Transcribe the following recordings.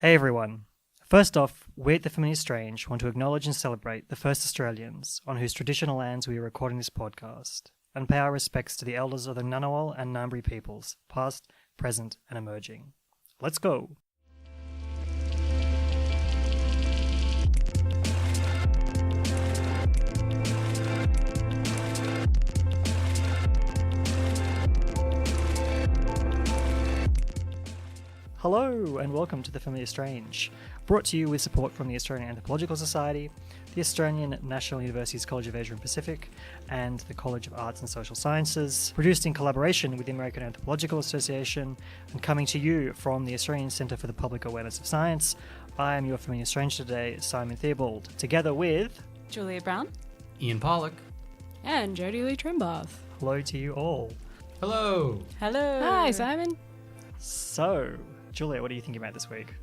Hey everyone. First off, we at The Familiar Strange want to acknowledge and celebrate the first Australians on whose traditional lands we are recording this podcast, and pay our respects to the elders of the Ngunnawal and Ngambri peoples, past, present, and emerging. Let's go! Hello and welcome to The Familiar Strange, brought to you with support from the Australian Anthropological Society, the Australian National University's College of Asia and Pacific, and the College of Arts and Social Sciences, produced in collaboration with the American Anthropological Association, and coming to you from the Australian Centre for the Public Awareness of Science. I am your Familiar Strange today, Simon Theobald, together with Julia Brown, Ian Pollock, and Jodie.changes. Hello to you all. Hello. Hello. Hi, Simon. So, Julia, what are you thinking about this week?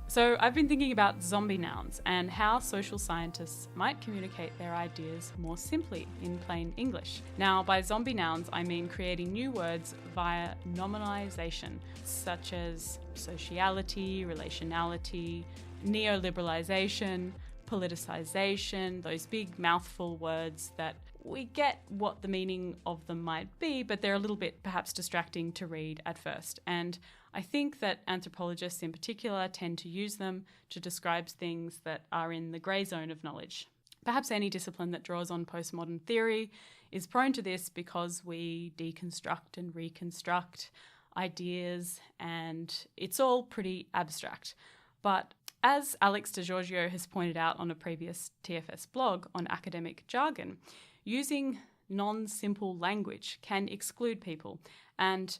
So I've been thinking about zombie nouns and how social scientists might communicate their ideas more simply in plain English. Now, by zombie nouns, I mean creating new words via nominalization, such as sociality, relationality, neoliberalisation, politicization, those big mouthful words that we get what the meaning of them might be, but they're a little bit perhaps distracting to read at first. And I think that anthropologists in particular tend to use them to describe things that are in the grey zone of knowledge. Perhaps any discipline that draws on postmodern theory is prone to this because we deconstruct and reconstruct ideas and it's all pretty abstract. But as Alex Di Giorgio has pointed out on a previous TFS blog on academic jargon, using non-simple language can exclude people, and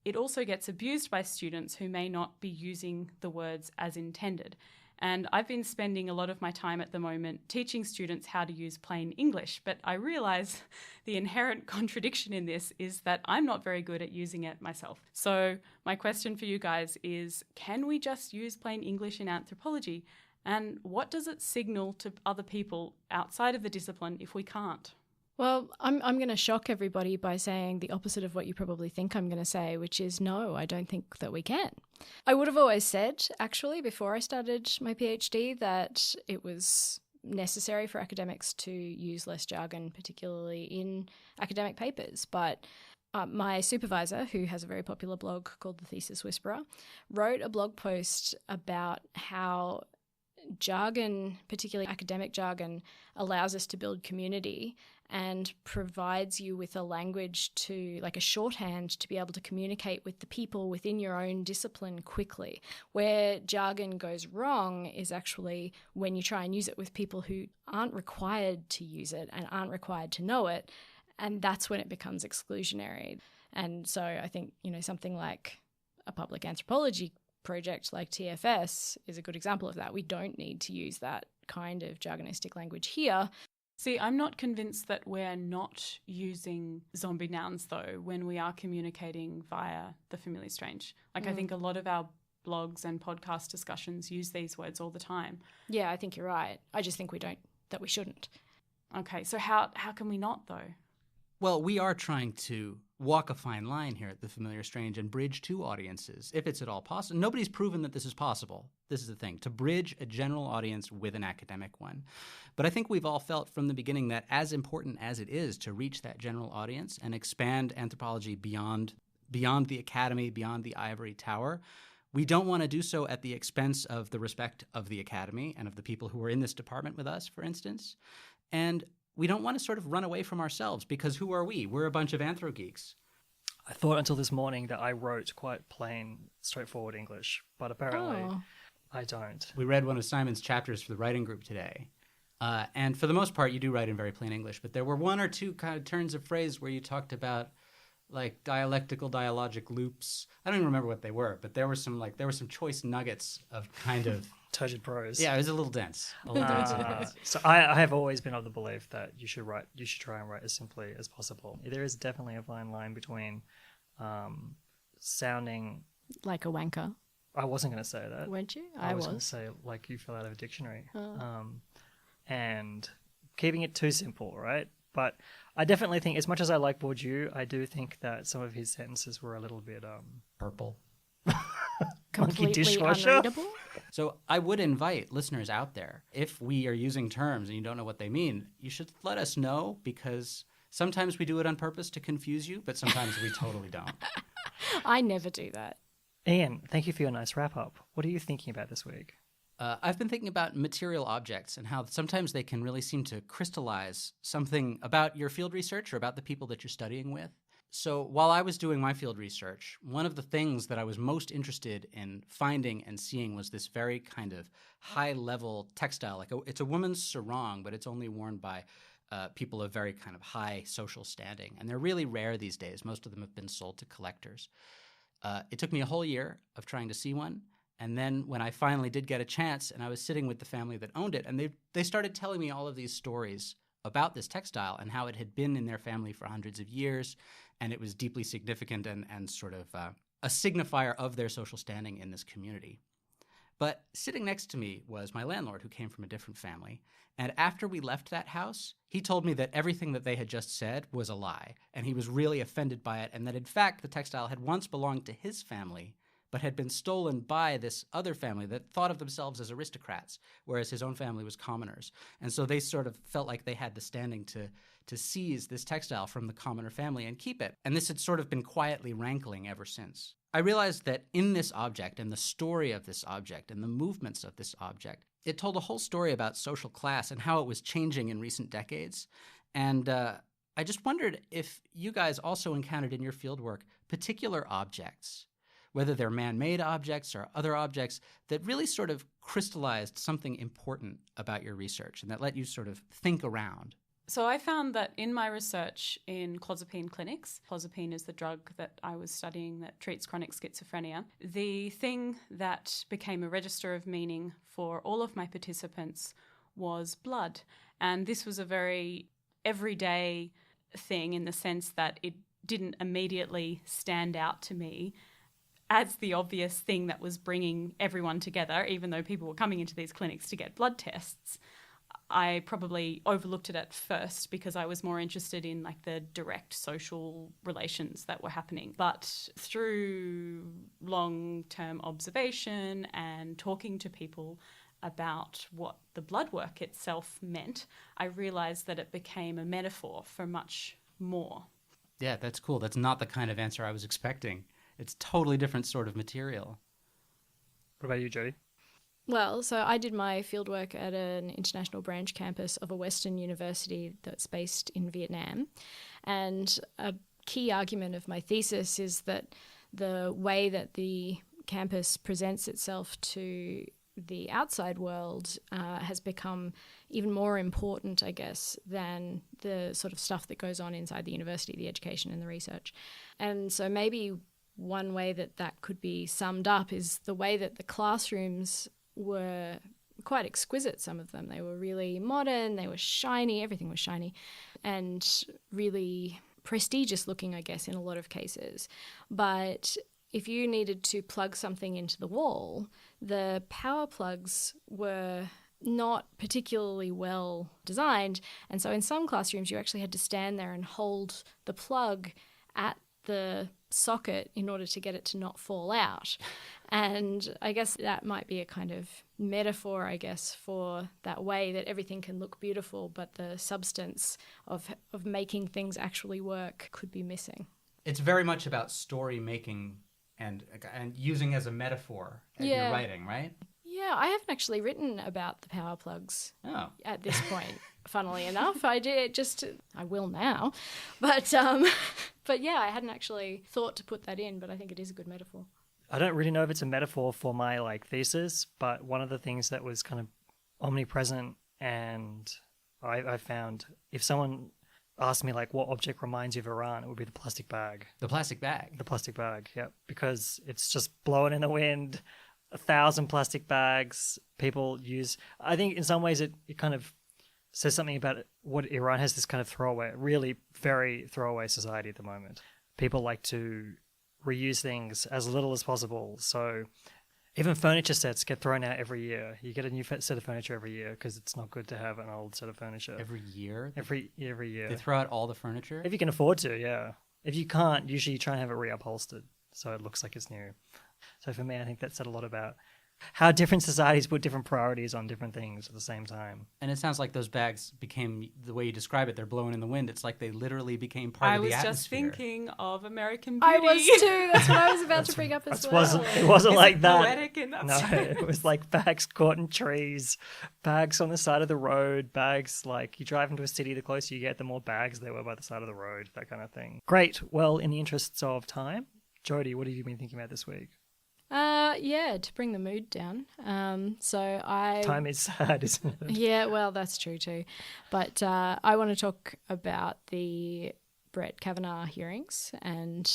it also gets abused by students who may not be using the words as intended. And I've been spending a lot of my time at the moment teaching students how to use plain English, but I realise the inherent contradiction in this is that I'm not very good at using it myself. So my question for you guys is, can we just use plain English in anthropology? And what does it signal to other people outside of the discipline if we can't? Well, I'm going to shock everybody by saying the opposite of what you probably think I'm going to say, which is no, I don't think that we can. I would have always said, actually, before I started my PhD, that it was necessary for academics to use less jargon, particularly in academic papers. But my supervisor, who has a very popular blog called The Thesis Whisperer, wrote a blog post about how jargon, particularly academic jargon, allows us to build community and provides you with a language to, like a shorthand, to be able to communicate with the people within your own discipline quickly. Where jargon goes wrong is actually when you try and use it with people who aren't required to use it and aren't required to know it, and that's when it becomes exclusionary. And so I think, something like a public anthropology project like TFS is a good example of that. We don't need to use that kind of jargonistic language here. See, I'm not convinced that we're not using zombie nouns, though, when we are communicating via The Familiar Strange. I think a lot of our blogs and podcast discussions use these words all the time. Yeah, I think you're right. I just think that we shouldn't. Okay, so how can we not, though? Well, we are trying to walk a fine line here at The Familiar Strange and bridge two audiences, if it's at all possible. Nobody's proven that this is possible. This is the thing, to bridge a general audience with an academic one. But I think we've all felt from the beginning that as important as it is to reach that general audience and expand anthropology beyond the academy, beyond the ivory tower, we don't want to do so at the expense of the respect of the academy and of the people who are in this department with us, for instance. And we don't want to sort of run away from ourselves, because who are we? We're a bunch of anthro geeks. I thought until this morning that I wrote quite plain, straightforward English, but apparently I don't. We read one of Simon's chapters for the writing group today. And for the most part, you do write in very plain English, but there were one or two kind of turns of phrase where you talked about like dialogic loops. I don't even remember what they were, but there were some choice nuggets of kind of turgid prose. Yeah, it was a little dense. So I have always been of the belief that you should try and write as simply as possible. There is definitely a fine line between sounding like a wanker. I wasn't going to say that. Weren't you? I was going to say like you fell out of a dictionary. And keeping it too simple, right? But I definitely think, as much as I like Bourdieu, I do think that some of his sentences were a little bit purple. Completely unreadable. So I would invite listeners out there, if we are using terms and you don't know what they mean, you should let us know, because sometimes we do it on purpose to confuse you, but sometimes we totally don't. I never do that. Ian, thank you for your nice wrap-up. What are you thinking about this week? I've been thinking about material objects and how sometimes they can really seem to crystallize something about your field research or about the people that you're studying with. So while I was doing my field research, one of the things that I was most interested in finding and seeing was this very kind of high-level textile. It's a woman's sarong, but it's only worn by people of very kind of high social standing. And they're really rare these days. Most of them have been sold to collectors. It took me a whole year of trying to see one. And then when I finally did get a chance, and I was sitting with the family that owned it, and they started telling me all of these stories about this textile and how it had been in their family for hundreds of years, and it was deeply significant and sort of a signifier of their social standing in this community. But sitting next to me was my landlord, who came from a different family, and after we left that house, he told me that everything that they had just said was a lie, and he was really offended by it, and that in fact the textile had once belonged to his family, but had been stolen by this other family that thought of themselves as aristocrats, whereas his own family was commoners. And so they sort of felt like they had the standing to seize this textile from the commoner family and keep it. And this had sort of been quietly rankling ever since. I realized that in this object and the story of this object and the movements of this object, it told a whole story about social class and how it was changing in recent decades. And I just wondered if you guys also encountered in your fieldwork particular objects, whether they're man-made objects or other objects, that really sort of crystallized something important about your research and that let you sort of think around. So I found that in my research in clozapine clinics, clozapine is the drug that I was studying that treats chronic schizophrenia, the thing that became a register of meaning for all of my participants was blood. And this was a very everyday thing in the sense that it didn't immediately stand out to me as the obvious thing that was bringing everyone together, even though people were coming into these clinics to get blood tests. I probably overlooked it at first because I was more interested in like the direct social relations that were happening. But through long-term observation and talking to people about what the blood work itself meant, I realized that it became a metaphor for much more. Yeah, that's cool. That's not the kind of answer I was expecting. It's totally different sort of material. What about you, Jodie? Well, so I did my fieldwork at an international branch campus of a Western university that's based in Vietnam. And a key argument of my thesis is that the way that the campus presents itself to the outside world has become even more important, I guess, than the sort of stuff that goes on inside the university, the education and the research. And so maybe one way that that could be summed up is the way that the classrooms were quite exquisite, some of them. They were really modern, they were shiny, everything was shiny, and really prestigious looking, I guess, in a lot of cases. But if you needed to plug something into the wall, the power plugs were not particularly well designed. And so in some classrooms, you actually had to stand there and hold the plug at the socket in order to get it to not fall out. And I guess that might be a kind of metaphor, I guess, for that way that everything can look beautiful, but the substance of making things actually work could be missing. It's very much about story making and using as a metaphor in your writing, right? Yeah, I haven't actually written about the power plugs at this point, funnily enough. I will now. But yeah, I hadn't actually thought to put that in, but I think it is a good metaphor. I don't really know if it's a metaphor for my thesis, but one of the things that was kind of omnipresent, and I found if someone asked me what object reminds you of Iran, it would be the plastic bag. The plastic bag. The plastic bag, yeah, because it's just blowing in the wind. 1,000 plastic bags people use. I think in some ways it kind of says something about what Iran has, this kind of throwaway, really very throwaway society at the moment. People like to reuse things as little as possible. So even furniture sets get thrown out every year. You get a new set of furniture every year because it's not good to have an old set of furniture. Every year? Every year. They throw out all the furniture? If you can afford to, yeah. If you can't, usually you try and have it reupholstered so it looks like it's new. So for me, I think that said a lot about How different societies put different priorities on different things at the same time. And it sounds like those bags became, the way you describe it, they're blowing in the wind. It's like they literally became part I of the was atmosphere. just thinking of American Beauty. I was too. That's what I was about to bring up as well. It wasn't like that. Poetic in that No, sense? it was like bags caught in trees, bags on the side of the road, bags like you drive into a city, the closer you get, the more bags there were by the side of the road, that kind of thing. Great. Well, in the interests of time, Jodie, what have you been thinking about this week? Yeah, to bring the mood down. Time is sad, isn't it? Yeah, well, that's true too. But I want to talk about the Brett Kavanaugh hearings, and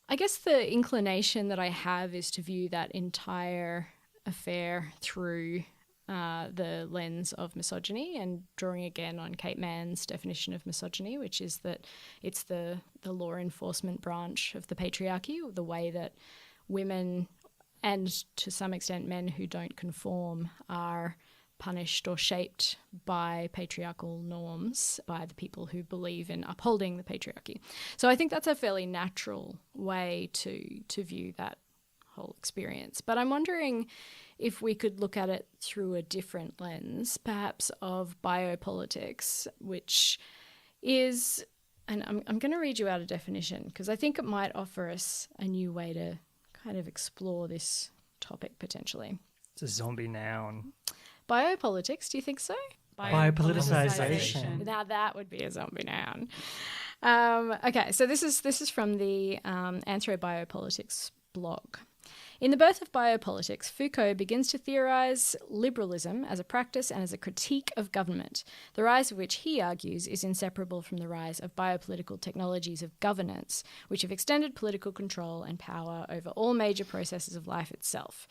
I guess the inclination that I have is to view that entire affair through the lens of misogyny, and drawing again on Kate Mann's definition of misogyny, which is that it's the law enforcement branch of the patriarchy, or the way that women, and to some extent men who don't conform, are punished or shaped by patriarchal norms by the people who believe in upholding the patriarchy. So I think that's a fairly natural way to view that whole experience. But I'm wondering if we could look at it through a different lens, perhaps of biopolitics, which is, and I'm going to read you out a definition because I think it might offer us a new way to kind of explore this topic potentially. It's a zombie noun. Biopolitics, do you think so? Biopoliticization. Now that would be a zombie noun. Okay, so this is from the Anthropologics blog. In The Birth of Biopolitics, Foucault begins to theorise liberalism as a practice and as a critique of government, the rise of which, he argues, is inseparable from the rise of biopolitical technologies of governance, which have extended political control and power over all major processes of life itself,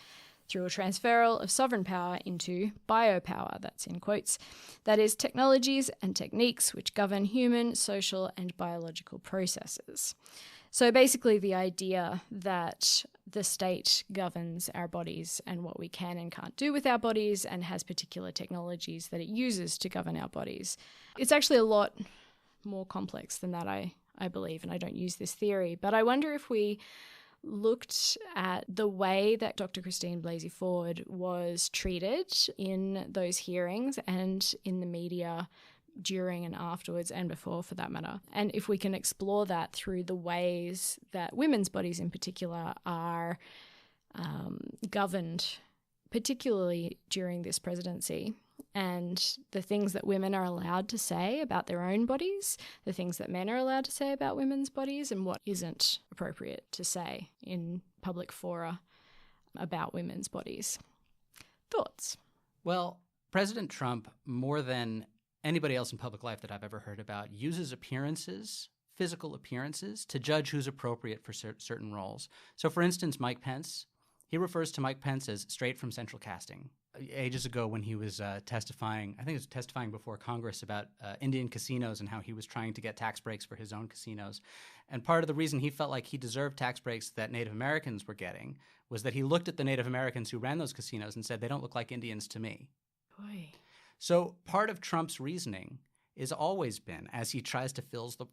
through a transferal of sovereign power into biopower, that's in quotes, that is, technologies and techniques which govern human, social and biological processes. So basically the idea that the state governs our bodies and what we can and can't do with our bodies, and has particular technologies that it uses to govern our bodies. It's actually a lot more complex than that, I believe, and I don't use this theory. But I wonder if we looked at the way that Dr. Christine Blasey Ford was treated in those hearings and in the media during and afterwards, and before for that matter. And if we can explore that through the ways that women's bodies in particular are governed, particularly during this presidency, and the things that women are allowed to say about their own bodies, the things that men are allowed to say about women's bodies, and what isn't appropriate to say in public fora about women's bodies. Thoughts? Well, President Trump, more than anybody else in public life that I've ever heard about, uses appearances, physical appearances, to judge who's appropriate for certain roles. So, for instance, Mike Pence, he refers to Mike Pence as straight from central casting. Ages ago when he was testifying, I think he was testifying before Congress about Indian casinos and how he was trying to get tax breaks for his own casinos. And part of the reason he felt like he deserved tax breaks that Native Americans were getting was that he looked at the Native Americans who ran those casinos and said, they don't look like Indians to me. Boy. So part of Trump's reasoning has always been, as he tries to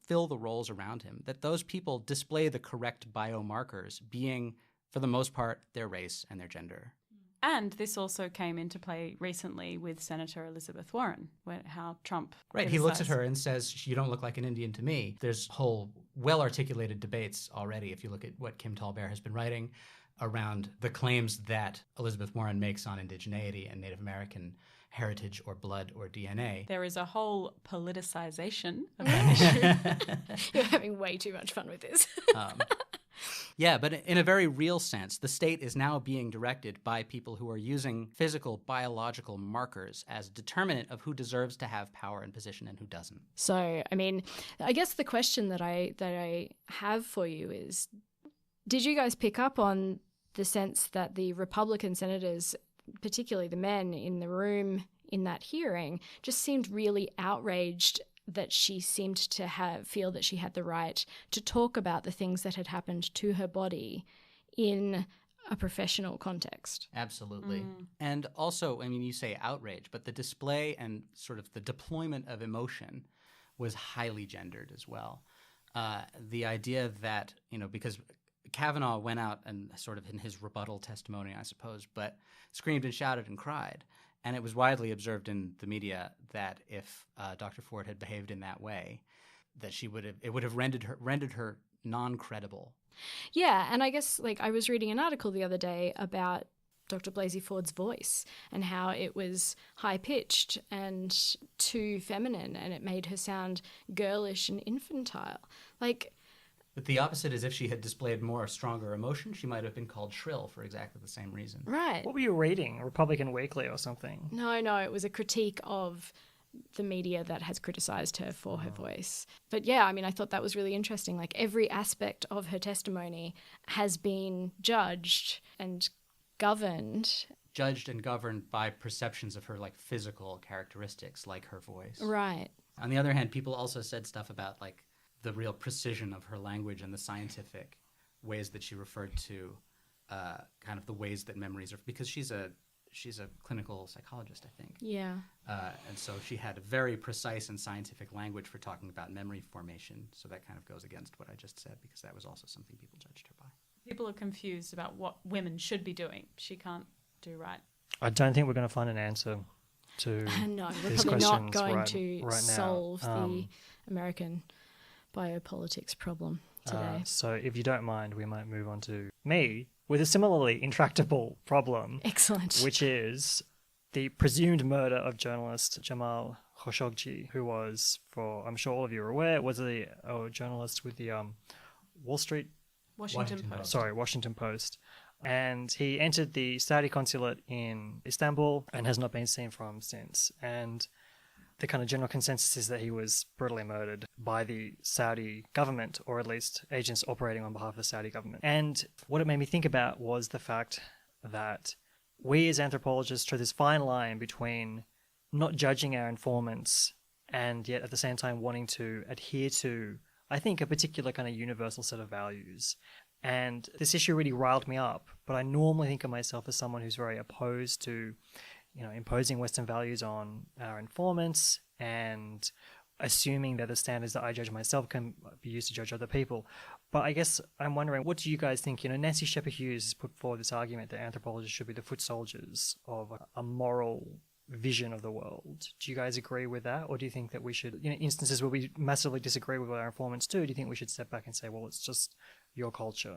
fill the roles around him, that those people display the correct biomarkers, being, for the most part, their race and their gender. And this also came into play recently with Senator Elizabeth Warren, how Trump Right, he looks at her and says, you don't look like an Indian to me. There's whole well-articulated debates already, if you look at what Kim Tallbear has been writing, around the claims that Elizabeth Warren makes on indigeneity and Native American heritage or blood or DNA. There is a whole politicization of that issue. You're having way too much fun with this. Yeah, but in a very real sense, the state is now being directed by people who are using physical, biological markers as determinant of who deserves to have power and position and who doesn't. So, I mean, I guess the question that I have for you is, did you guys pick up on the sense that the Republican senators, particularly the men in the room in that hearing, just seemed really outraged that she seemed to feel that she had the right to talk about the things that had happened to her body in a professional context? Absolutely. And also, I mean, you say outrage, but the display and sort of the deployment of emotion was highly gendered as well. The idea that, because Kavanaugh went out and sort of in his rebuttal testimony, I suppose, but screamed and shouted and cried. And it was widely observed in the media that if Dr. Ford had behaved in that way, that it would have rendered her non-credible. Yeah, and I guess I was reading an article the other day about Dr. Blasey Ford's voice and how it was high-pitched and too feminine, and it made her sound girlish and infantile. But the opposite is if she had displayed more stronger emotion, she might have been called shrill for exactly the same reason. Right. What were you reading? Republican Weekly or something? No, it was a critique of the media that has criticised her for her voice. But yeah, I mean, I thought that was really interesting. Every aspect of her testimony has been judged and governed. Judged and governed by perceptions of her physical characteristics, like her voice. Right. On the other hand, people also said stuff about the real precision of her language and the scientific ways that she referred to kind of the ways that memories are, because she's a clinical psychologist, I think. Yeah. And so she had a very precise and scientific language for talking about memory formation. So that kind of goes against what I just said, because that was also something people judged her by. People are confused about what women should be doing. She can't do right. I don't think we're going to find an answer to No, we're these probably not questions going right to now. solve the American biopolitics problem today. So if you don't mind, we might move on to me with a similarly intractable problem. Excellent. Which is the presumed murder of journalist Jamal Khashoggi, who was, I'm sure all of you are aware, was a journalist with the Washington Post. And he entered the Saudi consulate in Istanbul and has not been seen from since. And the kind of general consensus is that he was brutally murdered by the Saudi government, or at least agents operating on behalf of the Saudi government. And what it made me think about was the fact that we as anthropologists tread this fine line between not judging our informants and yet at the same time wanting to adhere to, I think, a particular kind of universal set of values. And this issue really riled me up, but I normally think of myself as someone who's very opposed to imposing Western values on our informants and assuming that the standards that I judge myself can be used to judge other people. But I guess I'm wondering, what do you guys think? Nancy Scheper-Hughes has put forward this argument that anthropologists should be the foot soldiers of a moral vision of the world. Do you guys agree with that? Or do you think that we should, instances where we massively disagree with what our informants do you think we should step back and say, well, it's just your culture?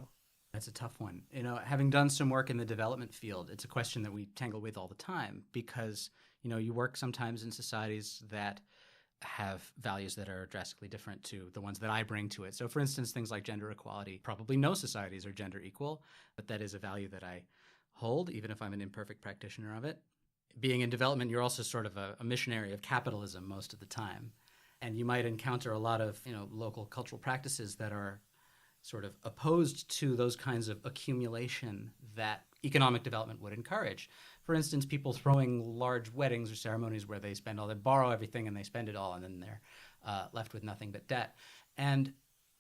That's a tough one. Having done some work in the development field, it's a question that we tangle with all the time because, you work sometimes in societies that have values that are drastically different to the ones that I bring to it. So, for instance, things like gender equality, probably no societies are gender equal, but that is a value that I hold, even if I'm an imperfect practitioner of it. Being in development, you're also sort of a missionary of capitalism most of the time. And you might encounter a lot of, local cultural practices that are sort of opposed to those kinds of accumulation that economic development would encourage. For instance, people throwing large weddings or ceremonies where they borrow everything and they spend it all, and then they're left with nothing but debt. And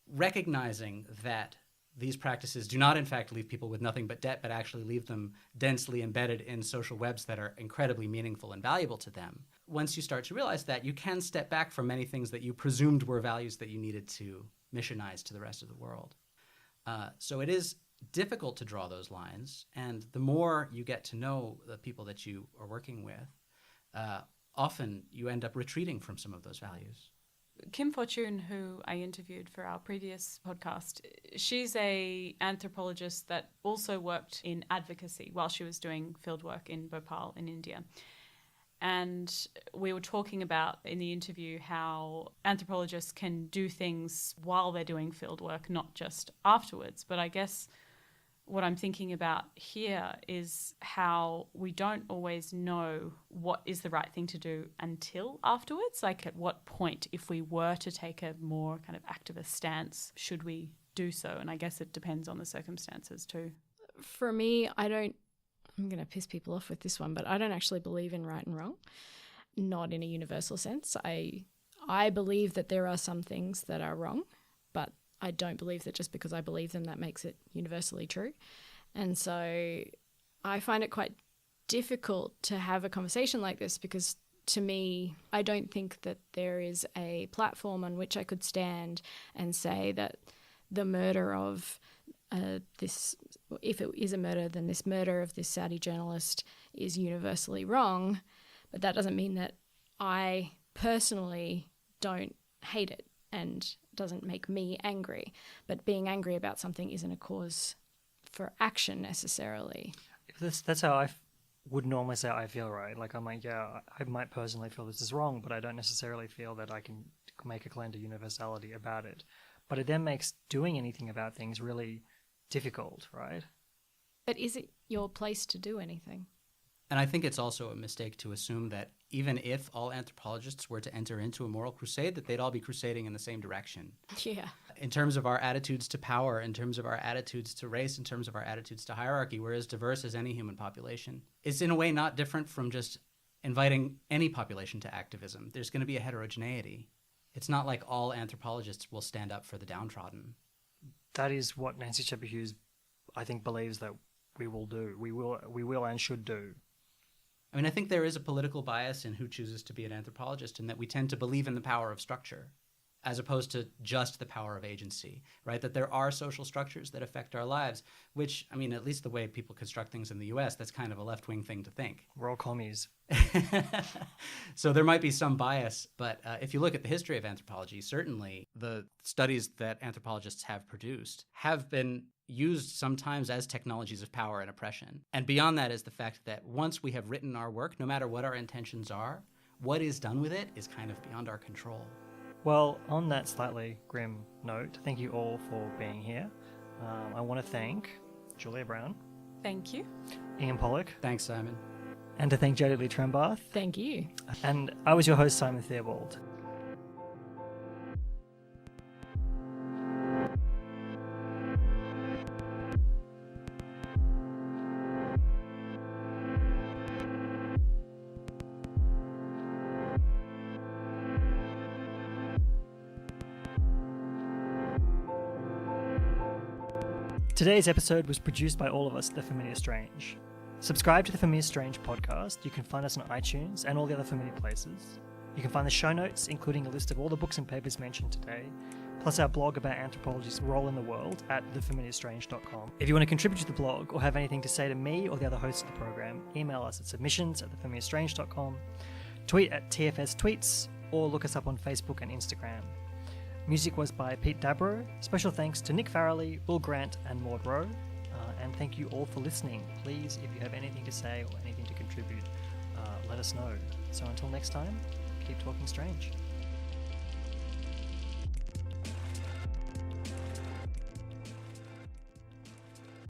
recognizing that these practices do not, in fact, leave people with nothing but debt, but actually leave them densely embedded in social webs that are incredibly meaningful and valuable to them. Once you start to realize that, you can step back from many things that you presumed were values that you needed to missionize to the rest of the world. So it is difficult to draw those lines, and the more you get to know the people that you are working with, often you end up retreating from some of those values. Kim Fortune, who I interviewed for our previous podcast, she's an anthropologist that also worked in advocacy while she was doing fieldwork in Bhopal in India. And we were talking about in the interview how anthropologists can do things while they're doing fieldwork, not just afterwards. But I guess what I'm thinking about here is how we don't always know what is the right thing to do until afterwards. Like at what point, if we were to take a more kind of activist stance, should we do so? And I guess it depends on the circumstances too. For me, I'm going to piss people off with this one, but I don't actually believe in right and wrong, not in a universal sense. I believe that there are some things that are wrong, but I don't believe that just because I believe them, that makes it universally true. And so I find it quite difficult to have a conversation like this because to me, I don't think that there is a platform on which I could stand and say that the murder of if it is a murder, then this murder of this Saudi journalist is universally wrong. But that doesn't mean that I personally don't hate it and doesn't make me angry. But being angry about something isn't a cause for action necessarily. That's how I would normally say I feel, right? Like, I'm like, yeah, I might personally feel this is wrong, but I don't necessarily feel that I can make a claim to universality about it. But it then makes doing anything about things really difficult, right? But is it your place to do anything? And I think it's also a mistake to assume that even if all anthropologists were to enter into a moral crusade, that they'd all be crusading in the same direction. Yeah. In terms of our attitudes to power, in terms of our attitudes to race, in terms of our attitudes to hierarchy, we're as diverse as any human population. It's in a way not different from just inviting any population to activism. There's going to be a heterogeneity. It's not like all anthropologists will stand up for the downtrodden. That is what Nancy Scheper-Hughes, I think, believes that we will do. We will and should do. I mean, I think there is a political bias in who chooses to be an anthropologist, in that we tend to believe in the power of structure as opposed to just the power of agency, right? That there are social structures that affect our lives, which, I mean, at least the way people construct things in the US, that's kind of a left-wing thing to think. We're all commies. So there might be some bias, but if you look at the history of anthropology, certainly the studies that anthropologists have produced have been used sometimes as technologies of power and oppression. And beyond that is the fact that once we have written our work, no matter what our intentions are, what is done with it is kind of beyond our control. Well, on that slightly grim note, thank you all for being here. I want to thank Julia Brown. Thank you. Ian Pollock. Thanks, Simon. And to thank Jodie.changes. Thank you. And I was your host, Simon Theobald. Today's episode was produced by all of us at The Familiar Strange. Subscribe to The Familiar Strange podcast. You can find us on iTunes and all the other familiar places. You can find the show notes, including a list of all the books and papers mentioned today, plus our blog about anthropology's role in the world at thefamiliarstrange.com. If you want to contribute to the blog or have anything to say to me or the other hosts of the program, email us at submissions@thefamiliarstrange.com, tweet at TFS Tweets, or look us up on Facebook and Instagram. Music was by Pete Dabro. Special thanks to Nick Farrelly, Will Grant, and Maud Rowe. And thank you all for listening. Please, if you have anything to say or anything to contribute, let us know. So until next time, keep talking strange.